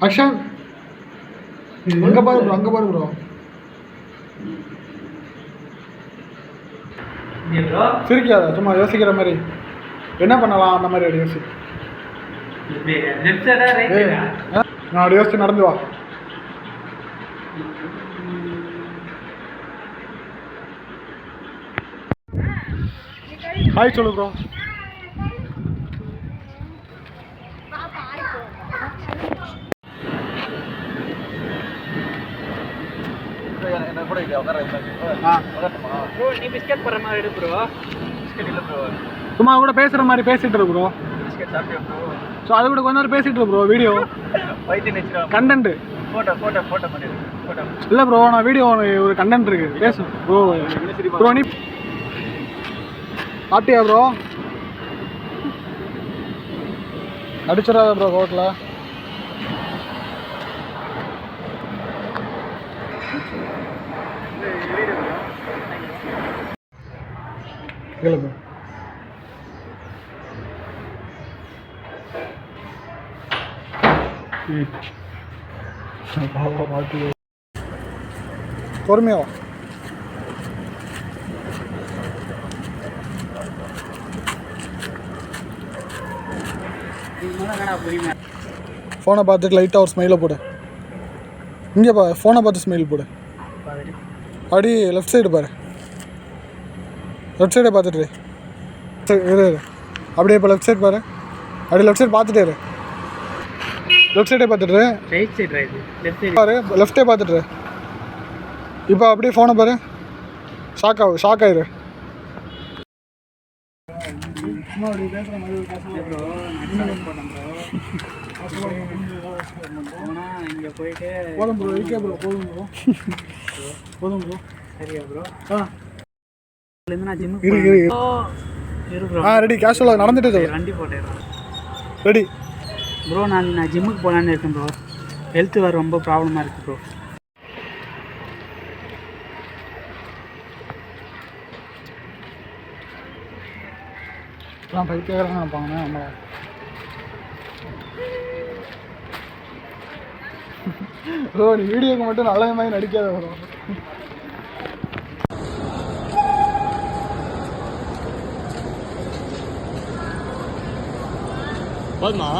Action அங்கே பாரு bro, அங்கே பாரு ப்ரோ. சிரிக்காத, சும்மா யோசிக்கிற மாதிரி என்ன பண்ணலாம் அந்த மாதிரி அப்படி யோசி. நான் அப்படி யோசிச்சு நடந்து வா. ஹாய் சொல்லு ப்ரோ. சும்மா கூட பேசுற மாதிரி பேசிட்டு இருக்கு ப்ரோ. ஸோ அது கூட கொஞ்ச நேரம் பேசிட்டு இருக்கு ப்ரோ. வீடியோ கண்டென்ட் இல்லை ப்ரோ, நான் வீடியோ ஒரு கண்டென்ட் இருக்கு பேசு ப்ரோ. ப்ரோ நீ சாப்பிட்டியா ப்ரோ? அடிச்சிடாத ப்ரோ கோட்டில். கேளு பொறுமையா. ஃபோனை பார்த்துட்டு லைட்டாக ஒரு ஸ்மைலை போடு. இங்கே பா, ஃபோனை பார்த்து ஸ்மைல் போடு. அப்படி லெஃப்ட் சைடு பாரு, லெஃப்ட் சைடே பார்த்துட்டு இரு. அப்படியே இப்போ லெஃப்ட் சைடு பாரு. அப்படியே லெஃப்ட் சைடு பார்த்துட்டே இரு. லெஃப்ட் சைடே பார்த்துட்டு பாரு, லெஃப்டே பார்த்துட்டு. இப்போ அப்படியே ஃபோனை பாரு. ஷாக் ஆயிரு. போதும் ப்ரோ, இருக்கே ப்ரோ, போதும் ப்ரோ, போதும் ப்ரோ. சரியா ப்ரோ? ரெடி. கேஷுவலாக நடந்துட்டு வண்டி போட்டேன். Ready bro. நான் ஜிம்முக்கு போகலான்னு இருக்கேன் ப்ரோ. ஹெல்த்து வேறு ரொம்ப ப்ராப்ளமாக இருக்குது ப்ரோ. பைத்தியக்காரங்க நினைப்பாங்கண்ணா நம்மளை. ப்ரோ நீ வீடியோக்கு மட்டும் நல்ல மாதிரி நடிக்காத ப்ரோ. போதுமா?